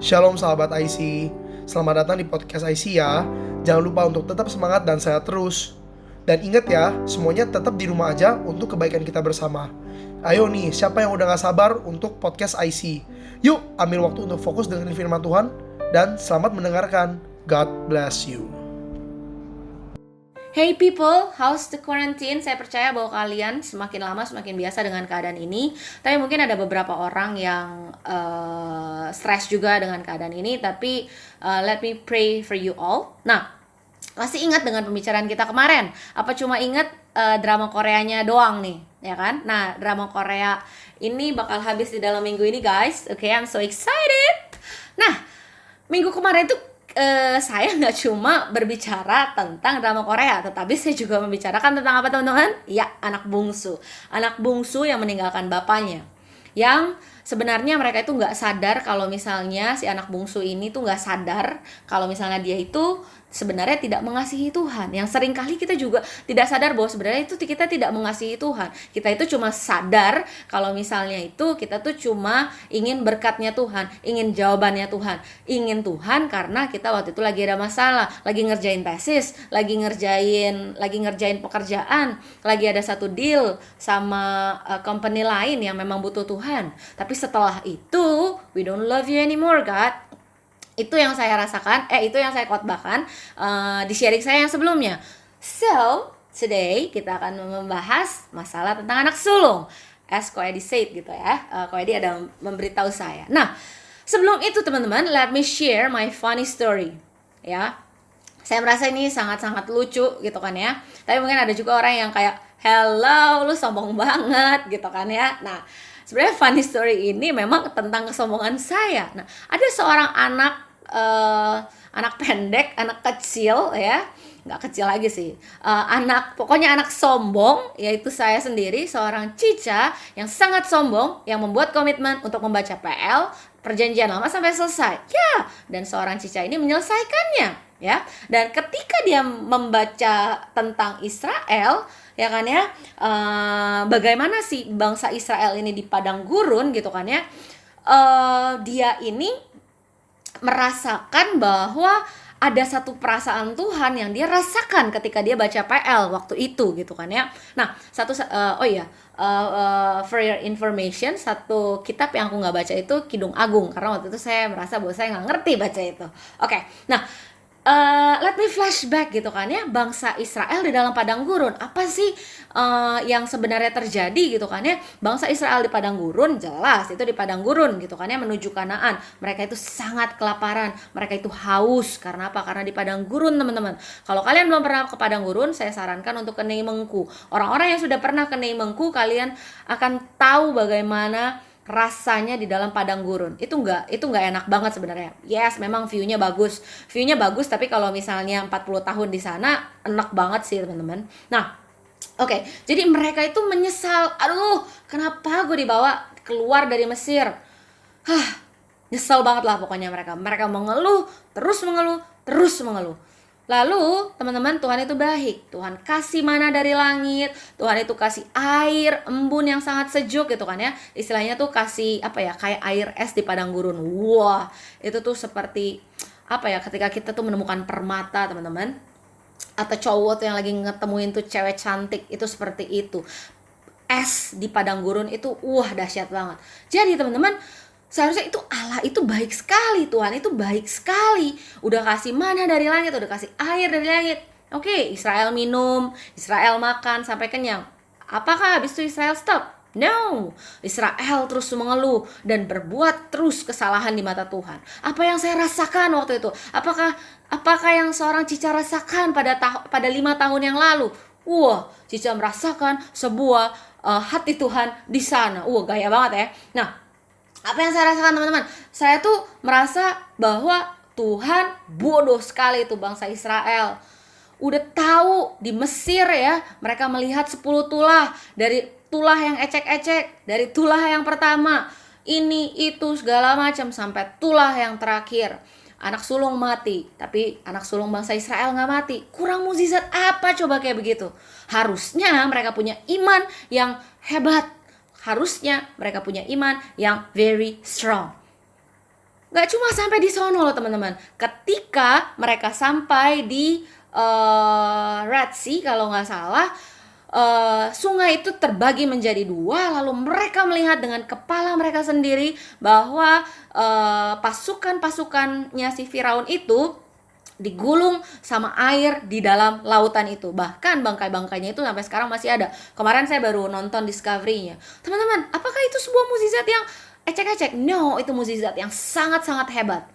Shalom sahabat IC, selamat datang di podcast IC ya. Jangan lupa untuk tetap semangat dan sehat terus. Dan ingat ya, semuanya tetap di rumah aja untuk kebaikan kita bersama. Ayo nih, siapa yang udah gak sabar untuk podcast IC? Yuk, ambil waktu untuk fokus dengan firman Tuhan. Dan selamat mendengarkan. God bless you. Hey people, how's the quarantine? Saya percaya bahwa kalian semakin lama semakin biasa dengan keadaan ini. Tapi mungkin ada beberapa orang yang stres juga dengan keadaan ini. Tapi let me pray for you all. Nah, masih ingat dengan pembicaraan kita kemarin? Apa cuma ingat drama Koreanya doang nih? Ya kan? Nah, drama Korea ini bakal habis di dalam minggu ini guys. Okay, I'm so excited. Nah, minggu kemarin tuh saya nggak cuma berbicara tentang drama Korea, tetapi saya juga membicarakan tentang apa teman-teman? Ya, anak bungsu. Anak bungsu yang meninggalkan bapaknya. Yang sebenarnya mereka itu nggak sadar kalau misalnya si anak bungsu ini tuh nggak sadar kalau misalnya dia itu sebenarnya tidak mengasihi Tuhan. Yang seringkali kita juga tidak sadar bahwa sebenarnya itu kita tidak mengasihi Tuhan. Kita itu cuma sadar kalau misalnya itu kita tuh cuma ingin berkatnya Tuhan, ingin jawabannya Tuhan, ingin Tuhan karena kita waktu itu lagi ada masalah, lagi ngerjain tesis, lagi ngerjain pekerjaan, lagi ada satu deal sama company lain yang memang butuh Tuhan. Tapi setelah itu, we don't love you anymore, God. Itu yang saya rasakan, itu yang saya khotbahkan di sharing saya yang sebelumnya. So, today kita akan membahas masalah tentang anak sulung. As Ko Edi said gitu ya. Ko Edi ada memberitahu saya. Nah, sebelum itu teman-teman, let me share my funny story. Ya. Saya merasa ini sangat-sangat lucu gitu kan ya. Tapi mungkin ada juga orang yang kayak, hello, lu sombong banget gitu kan ya. Nah, sebenarnya funny story ini memang tentang kesombongan saya. Nah, ada seorang anak pendek, anak kecil ya, nggak kecil lagi sih, pokoknya anak sombong, yaitu saya sendiri, seorang Cica yang sangat sombong, yang membuat komitmen untuk membaca PL Perjanjian Lama sampai selesai. Ya, dan seorang Cica ini menyelesaikannya. Ya, dan ketika dia membaca tentang Israel, ya kan ya, bagaimana sih bangsa Israel ini di padang gurun gitu kan ya, dia ini merasakan bahwa ada satu perasaan Tuhan yang dia rasakan ketika dia baca PL waktu itu gitu kan ya. Nah, for your information, satu kitab yang aku nggak baca itu Kidung Agung, karena waktu itu saya merasa bahwa saya nggak ngerti baca itu. Oke, nah, let me flashback gitu kan ya, bangsa Israel di dalam padang gurun. Apa sih yang sebenarnya terjadi gitu kan ya? Bangsa Israel di padang gurun, jelas itu di padang gurun gitu kan ya, menuju Kanaan. Mereka itu sangat kelaparan, mereka itu haus. Karena apa? Karena di padang gurun teman-teman. Kalau kalian belum pernah ke padang gurun, saya sarankan untuk ke Nei Mengku. Orang-orang yang sudah pernah ke Nei Mengku, kalian akan tahu bagaimana rasanya di dalam padang gurun. Itu nggak enak banget sebenarnya. Yes, memang view-nya bagus, tapi kalau misalnya 40 tahun di sana enak banget sih teman-teman. Nah, oke, jadi mereka itu menyesal. Aduh, kenapa gue dibawa keluar dari Mesir? Nyesel banget lah pokoknya mereka. Mereka mengeluh, terus mengeluh. Lalu teman-teman, Tuhan itu baik. Tuhan kasih mana dari langit, Tuhan itu kasih air embun yang sangat sejuk gitu kan ya. Istilahnya tuh kasih apa ya, kayak air es di padang gurun. Wah, itu tuh seperti apa ya, ketika kita tuh menemukan permata teman-teman, atau cowok tuh yang lagi ngetemuin tuh cewek cantik, itu seperti itu. Es di padang gurun itu dahsyat banget. Jadi teman-teman, seharusnya itu Allah itu baik sekali, Tuhan itu baik sekali. Udah kasih mana dari langit, udah kasih air dari langit. Oke, Israel minum, Israel makan sampai kenyang. Apakah habis itu Israel stop? No, Israel terus mengeluh dan berbuat terus kesalahan di mata Tuhan. Apa yang saya rasakan waktu itu? Apakah yang seorang Cica rasakan pada 5 tahun yang lalu? Cica merasakan sebuah hati Tuhan di sana. Gaya banget ya. Nah, apa yang saya rasakan teman-teman? Saya tuh merasa bahwa Tuhan bodoh sekali tuh bangsa Israel. Udah tahu di Mesir ya, mereka melihat 10 tulah, dari tulah yang ecek-ecek, dari tulah yang pertama, ini itu segala macam sampai tulah yang terakhir. Anak sulung mati, tapi anak sulung bangsa Israel gak mati. Kurang mukjizat apa coba kayak begitu? Harusnya mereka punya iman yang hebat. Harusnya mereka punya iman yang very strong. Gak cuma sampai di sono loh teman-teman. Ketika mereka sampai di Red Sea kalau nggak salah, sungai itu terbagi menjadi dua, lalu mereka melihat dengan kepala mereka sendiri bahwa pasukan-pasukannya si Firaun itu digulung sama air di dalam lautan itu. Bahkan bangkai-bangkainya itu sampai sekarang masih ada. Kemarin saya baru nonton Discovery-nya. Teman-teman, apakah itu sebuah mukjizat yang ecek-ecek? No, itu mukjizat yang sangat-sangat hebat.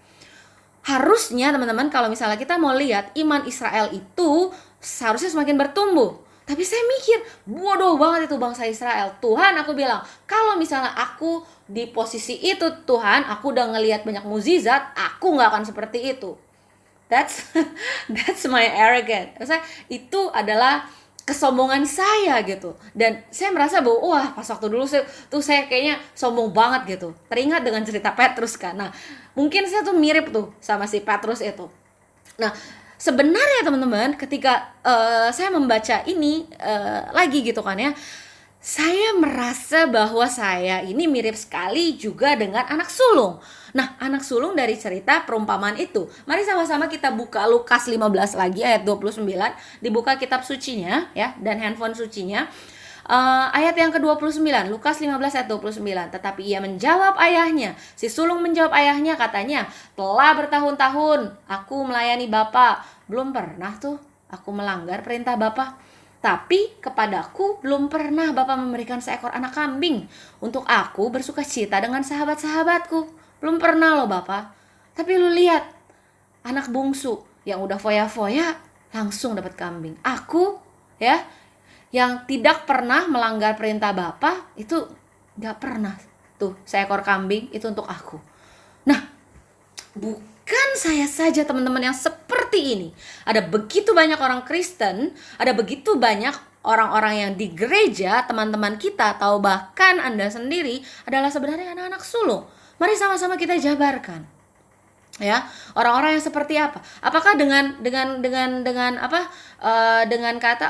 Harusnya teman-teman, kalau misalnya kita mau lihat iman Israel itu seharusnya semakin bertumbuh. Tapi saya mikir, bodoh banget itu bangsa Israel. Tuhan, aku bilang, kalau misalnya aku di posisi itu, Tuhan, aku udah ngelihat banyak mukjizat, aku nggak akan seperti itu. That's my arrogant. Maksudnya itu adalah kesombongan saya gitu. Dan saya merasa bahwa wah, pas waktu dulu saya kayaknya sombong banget gitu. Teringat dengan cerita Petrus kan. Nah, mungkin saya tuh mirip tuh sama si Petrus itu. Nah, sebenarnya teman-teman, ketika saya membaca ini lagi gitu kan ya, saya merasa bahwa saya ini mirip sekali juga dengan anak sulung. Nah, anak sulung dari cerita perumpamaan itu. Mari sama-sama kita buka Lukas 15 lagi ayat 29. Dibuka kitab sucinya ya, dan handphone sucinya. Ayat yang ke-29, Lukas 15 ayat 29. Tetapi ia menjawab ayahnya, si sulung menjawab ayahnya, katanya, telah bertahun-tahun aku melayani Bapa, belum pernah tuh aku melanggar perintah Bapa. Tapi kepadaku belum pernah Bapa memberikan seekor anak kambing untuk aku bersuka cita dengan sahabat-sahabatku. Belum pernah loh Bapak. Tapi lu lihat, anak bungsu yang udah foya-foya langsung dapat kambing. Aku ya, yang tidak pernah melanggar perintah Bapak, itu gak pernah tuh seekor kambing itu untuk aku. Nah, bukan saya saja teman-teman yang seperti ini. Ada begitu banyak orang Kristen, ada begitu banyak orang-orang yang di gereja, teman-teman kita, atau bahkan Anda sendiri adalah sebenarnya anak-anak sulung. Mari sama-sama kita jabarkan. Ya, orang-orang yang seperti apa? Apakah dengan apa? Dengan kata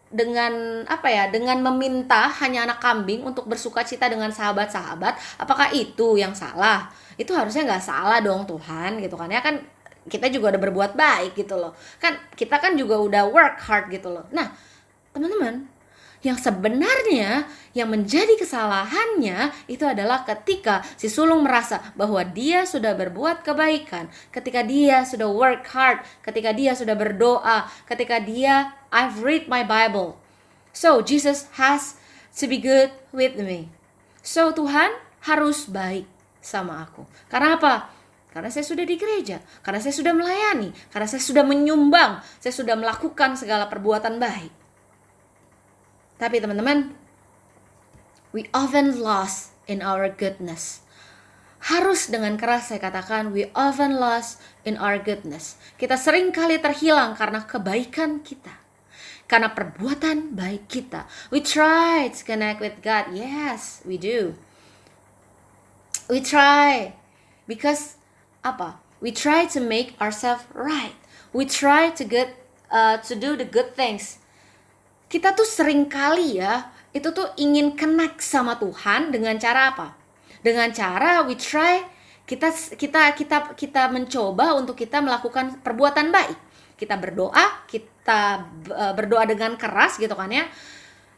dengan apa ya? Dengan meminta hanya anak kambing untuk bersuka cita dengan sahabat-sahabat, apakah itu yang salah? Itu harusnya nggak salah dong Tuhan, gitu kan ya, kan kita juga udah berbuat baik gitu loh. Kan kita kan juga udah work hard gitu loh. Nah, teman-teman, yang sebenarnya yang menjadi kesalahannya itu adalah ketika si sulung merasa bahwa dia sudah berbuat kebaikan, ketika dia sudah work hard, ketika dia sudah berdoa, ketika dia I've read my Bible. So Jesus has to be good with me. So Tuhan harus baik sama aku. Karena apa? Karena saya sudah di gereja, karena saya sudah melayani, karena saya sudah menyumbang, saya sudah melakukan segala perbuatan baik. Tapi teman-teman, we often lost in our goodness. Harus dengan keras saya katakan, we often lost in our goodness. Kita sering kali terhilang karena kebaikan kita, karena perbuatan baik kita. We try to connect with God. Yes, we do. We try. Because apa? We try to make ourselves right. We try to do the good things. Kita tuh sering kali ya, itu tuh ingin connect sama Tuhan dengan cara apa? Dengan cara we try, kita mencoba untuk kita melakukan perbuatan baik. Kita berdoa dengan keras gitu kan ya.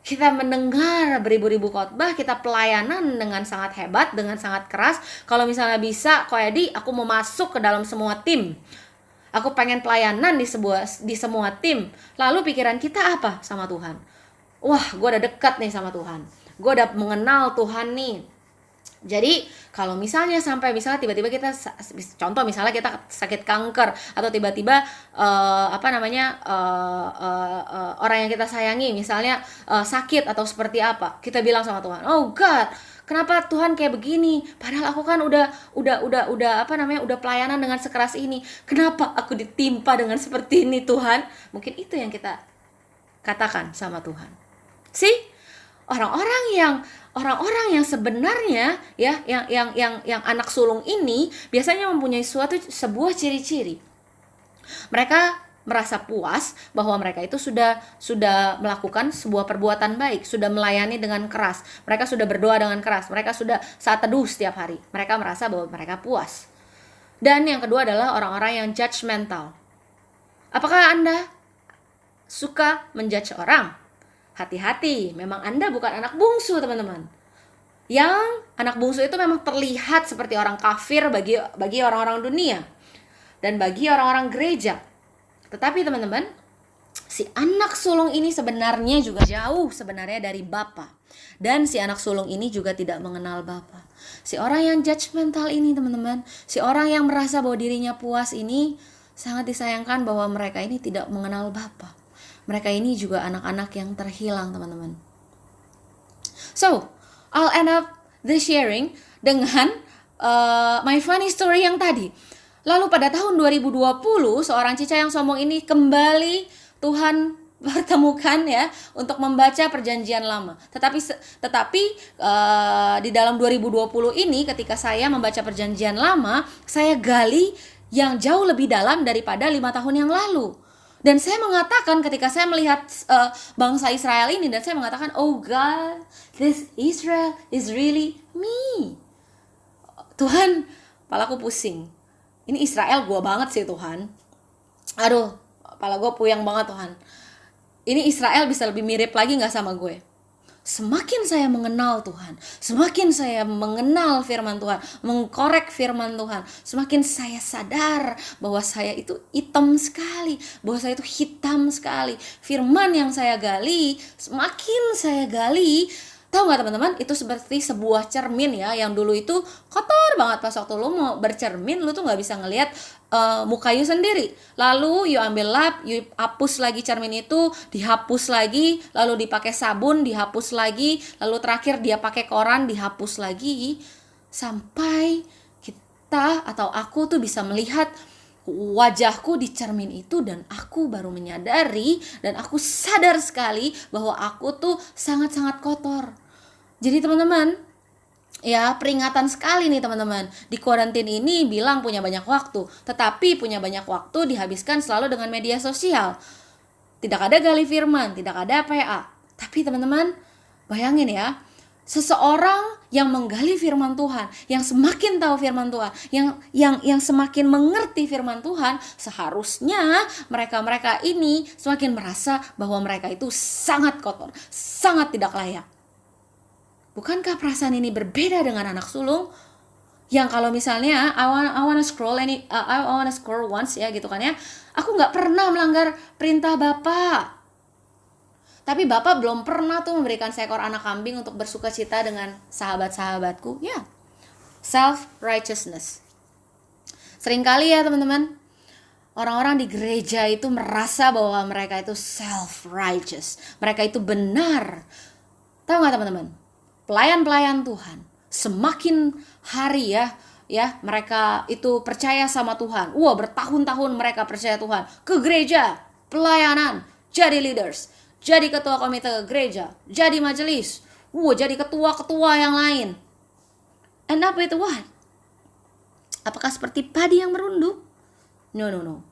Kita mendengar beribu-ribu khotbah, kita pelayanan dengan sangat hebat, dengan sangat keras. Kalau misalnya bisa, Ko Edi, aku mau masuk ke dalam semua tim. Aku pengen pelayanan di semua tim. Lalu pikiran kita apa sama Tuhan? Wah, gue udah dekat nih sama Tuhan. Gue udah mengenal Tuhan nih. Jadi kalau misalnya tiba-tiba kita, contoh misalnya kita sakit kanker, atau tiba-tiba orang yang kita sayangi misalnya sakit atau seperti apa, kita bilang sama Tuhan, oh God, kenapa Tuhan kayak begini? Padahal aku kan udah pelayanan dengan sekeras ini. Kenapa aku ditimpa dengan seperti ini Tuhan? Mungkin itu yang kita katakan sama Tuhan. Orang-orang yang sebenarnya ya, yang anak sulung ini biasanya mempunyai sebuah ciri-ciri. Mereka merasa puas bahwa mereka itu sudah melakukan sebuah perbuatan baik, sudah melayani dengan keras, mereka sudah berdoa dengan keras, mereka sudah saat teduh setiap hari. Mereka merasa bahwa mereka puas. Dan yang kedua adalah orang-orang yang judgmental. Apakah Anda suka menjudge orang? Hati-hati, memang Anda bukan anak bungsu, teman-teman. Yang anak bungsu itu memang terlihat seperti orang kafir bagi orang-orang dunia dan bagi orang-orang gereja. Tetapi teman-teman, si anak sulung ini sebenarnya juga jauh sebenarnya dari Bapa. Dan si anak sulung ini juga tidak mengenal Bapa. Si orang yang judgmental ini, teman-teman, si orang yang merasa bahwa dirinya puas ini, sangat disayangkan bahwa mereka ini tidak mengenal Bapa. Mereka ini juga anak-anak yang terhilang, teman-teman. So, I'll end up the sharing dengan my funny story yang tadi. Lalu pada tahun 2020, seorang Cica yang sombong ini kembali Tuhan pertemukan ya untuk membaca perjanjian lama. Tetapi di dalam 2020 ini ketika saya membaca perjanjian lama, saya gali yang jauh lebih dalam daripada 5 tahun yang lalu. Dan saya mengatakan ketika saya melihat bangsa Israel ini, dan saya mengatakan, oh God, this Israel is really me. Tuhan, kepalaku pusing. Ini Israel gue banget sih Tuhan. Aduh, kepala gue puyeng banget Tuhan. Ini Israel bisa lebih mirip lagi gak sama gue? Semakin saya mengenal Tuhan, semakin saya mengenal firman Tuhan, mengkorek firman Tuhan, semakin saya sadar bahwa saya itu hitam sekali, bahwa saya itu hitam sekali. Firman yang saya gali, semakin saya gali, tahu gak teman-teman, itu seperti sebuah cermin ya, yang dulu itu kotor banget. Pas waktu lu mau bercermin, lu tuh gak bisa ngelihat muka you sendiri. Lalu you ambil lap, you hapus lagi cermin itu, dihapus lagi, lalu dipakai sabun, dihapus lagi, lalu terakhir dia pakai koran, dihapus lagi, sampai kita atau aku tuh bisa melihat wajahku di cermin itu, dan aku baru menyadari dan aku sadar sekali bahwa aku tuh sangat-sangat kotor. Jadi teman-teman, ya peringatan sekali nih teman-teman. Di kuarantin ini bilang punya banyak waktu, tetapi punya banyak waktu dihabiskan selalu dengan media sosial. Tidak ada gali firman, tidak ada PA. Tapi teman-teman, bayangin ya, seseorang yang menggali firman Tuhan, yang semakin tahu firman Tuhan, yang semakin mengerti firman Tuhan, seharusnya mereka ini semakin merasa bahwa mereka itu sangat kotor, sangat tidak layak. Bukankah perasaan ini berbeda dengan anak sulung yang kalau misalnya I wanna scroll once ya gitu kan ya, aku nggak pernah melanggar perintah Bapak, tapi Bapak belum pernah tuh memberikan seekor anak kambing untuk bersuka cita dengan sahabat-sahabatku. Ya, self-righteousness. Seringkali ya teman-teman, orang-orang di gereja itu merasa bahwa mereka itu self-righteous, mereka itu benar. Tahu gak teman-teman? Pelayan-pelayan Tuhan semakin hari ya mereka itu percaya sama Tuhan. Bertahun-tahun mereka percaya Tuhan, ke gereja, pelayanan, jadi leaders, jadi ketua komite gereja, jadi majelis, jadi ketua-ketua yang lain. And up with what? Apakah seperti padi yang merunduk? No.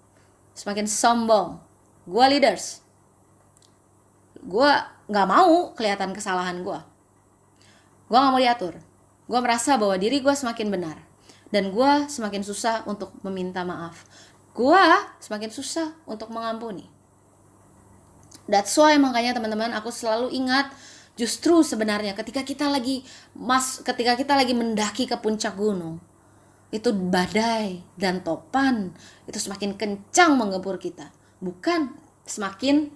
Semakin sombong. Gua leaders, gua gak mau kelihatan kesalahan gua. Gue gak mau diatur. Gue merasa bahwa diri gue semakin benar, dan gue semakin susah untuk meminta maaf. Gue semakin susah untuk mengampuni. That's why makanya teman-teman, aku selalu ingat, justru sebenarnya ketika kita lagi mendaki ke puncak gunung, itu badai dan topan itu semakin kencang menggempur kita, bukan semakin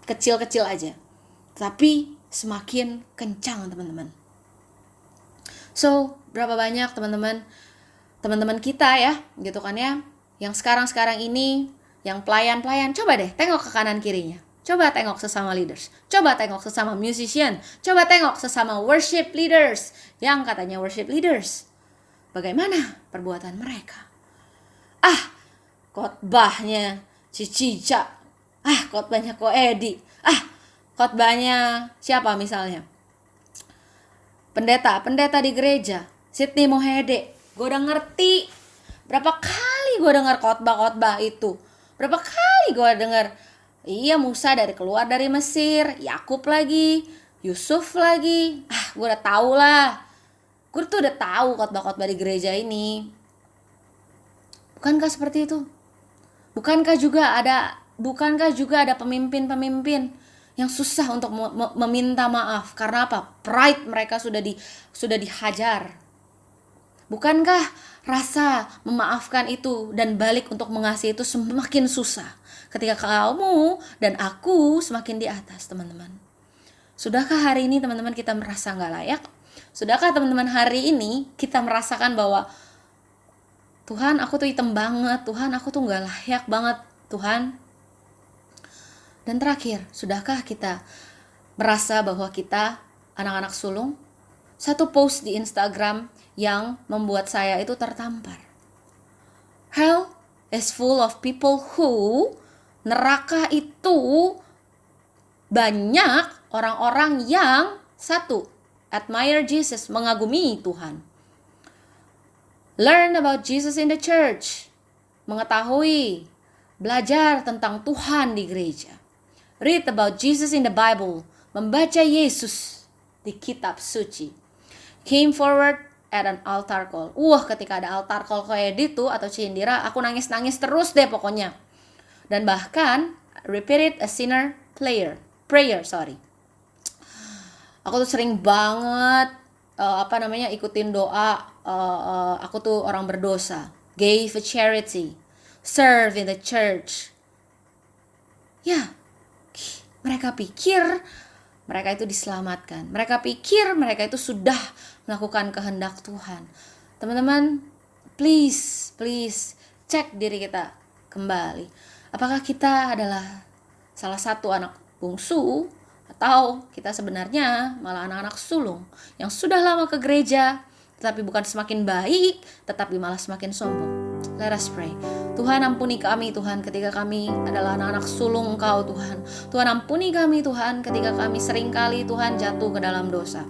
kecil-kecil aja, tapi semakin kencang teman-teman. So, berapa banyak teman-teman kita ya, gitu kan ya, yang sekarang ini, yang pelayan-pelayan, coba deh tengok ke kanan kirinya. Coba tengok sesama leaders, coba tengok sesama musician, coba tengok sesama worship leaders, yang katanya worship leaders. Bagaimana perbuatan mereka? Khotbahnya Cica, khotbahnya Ko Edi, khotbahnya siapa misalnya? Pendeta di gereja, Sydney Mohede. Gue udah ngerti. Berapa kali gue dengar khotbah-khotbah itu. Berapa kali gue dengar, iya Musa keluar dari Mesir, Yakub lagi, Yusuf lagi. Gue udah tahu lah. Gue tuh udah tahu khotbah-khotbah di gereja ini. Bukankah seperti itu? Bukankah juga ada pemimpin-pemimpin yang susah untuk meminta maaf? Karena apa? Pride mereka sudah dihajar. Bukankah rasa memaafkan itu dan balik untuk mengasihi itu semakin susah ketika kamu dan aku semakin di atas, teman-teman? Sudahkah hari ini teman-teman kita merasa gak layak? Sudahkah teman-teman hari ini kita merasakan bahwa Tuhan, aku tuh hitam banget, Tuhan, aku tuh gak layak banget, Tuhan? Dan terakhir, sudahkah kita merasa bahwa kita anak-anak sulung? Satu post di Instagram yang membuat saya itu tertampar. Hell is full of people who, neraka itu banyak orang-orang yang satu, admire Jesus, mengagumi Tuhan. Learn about Jesus in the church, mengetahui, belajar tentang Tuhan di gereja. Read about Jesus in the Bible, membaca Yesus di kitab suci. Came forward at an altar call. Ketika ada altar call kayak gitu atau cindera, aku nangis-nangis terus deh pokoknya. Dan bahkan repeated a sinner prayer. Aku tuh sering banget ikutin doa. Aku tuh orang berdosa. Gave a charity. Serve in the church. Ya, mereka pikir mereka itu diselamatkan. Mereka pikir mereka itu sudah melakukan kehendak Tuhan. Teman-teman, please cek diri kita kembali. Apakah kita adalah salah satu anak bungsu, atau kita sebenarnya malah anak-anak sulung yang sudah lama ke gereja, tetapi bukan semakin baik, tetapi malah semakin sombong. Let us pray. Tuhan, ampuni kami Tuhan ketika kami adalah anak-anak sulung Engkau Tuhan. Tuhan, ampuni kami Tuhan ketika kami seringkali Tuhan jatuh ke dalam dosa.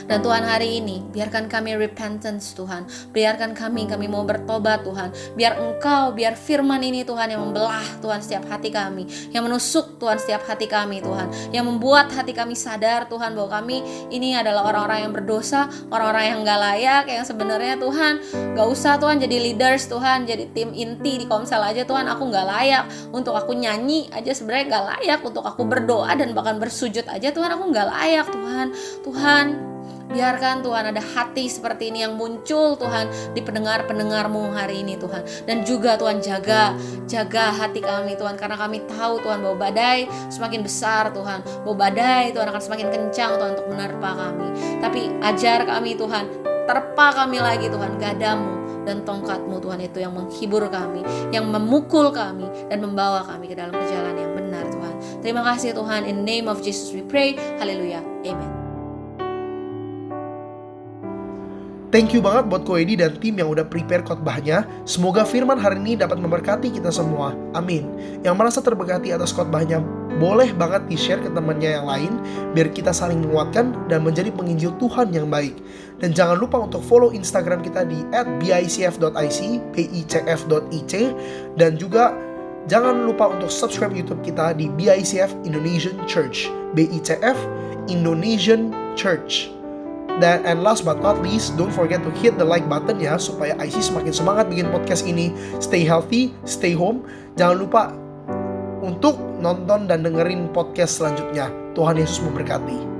Dan Tuhan, hari ini biarkan kami repentance Tuhan. Biarkan kami mau bertobat Tuhan. Biar Engkau, biar firman ini Tuhan yang membelah Tuhan setiap hati kami, yang menusuk Tuhan setiap hati kami Tuhan, yang membuat hati kami sadar Tuhan bahwa kami ini adalah orang-orang yang berdosa, orang-orang yang gak layak, yang sebenarnya Tuhan gak usah Tuhan jadi leaders Tuhan, jadi tim inti di Komsel aja Tuhan, aku gak layak. Untuk aku nyanyi aja sebenarnya gak layak. Untuk aku berdoa dan bahkan bersujud aja Tuhan, aku gak layak Tuhan. Tuhan, biarkan Tuhan ada hati seperti ini yang muncul Tuhan di pendengar-pendengar-Mu hari ini Tuhan. Dan juga Tuhan jaga hati kami Tuhan, karena kami tahu Tuhan bahwa badai semakin besar Tuhan, bahwa badai Tuhan akan semakin kencang Tuhan untuk menerpa kami. Tapi ajar kami Tuhan, terpa kami lagi Tuhan, gadamu dan tongkat-Mu Tuhan itu yang menghibur kami, yang memukul kami dan membawa kami ke dalam jalan yang benar Tuhan. Terima kasih Tuhan, in the name of Jesus we pray, haleluya, amen. Thank you banget buat Ko Edi dan tim yang udah prepare khotbahnya. Semoga firman hari ini dapat memberkati kita semua. Amin. Yang merasa terberkati atas khotbahnya, boleh banget di-share ke temannya yang lain, biar kita saling menguatkan dan menjadi penginjil Tuhan yang baik. Dan jangan lupa untuk follow Instagram kita di @bicf.ic, bicf.ic, dan juga jangan lupa untuk subscribe YouTube kita di BICF Indonesian Church, BICF Indonesian Church. And last but not least, don't forget to hit the like button ya, supaya IC semakin semangat bikin podcast ini. Stay healthy, stay home. Jangan lupa untuk nonton dan dengerin podcast selanjutnya. Tuhan Yesus memberkati.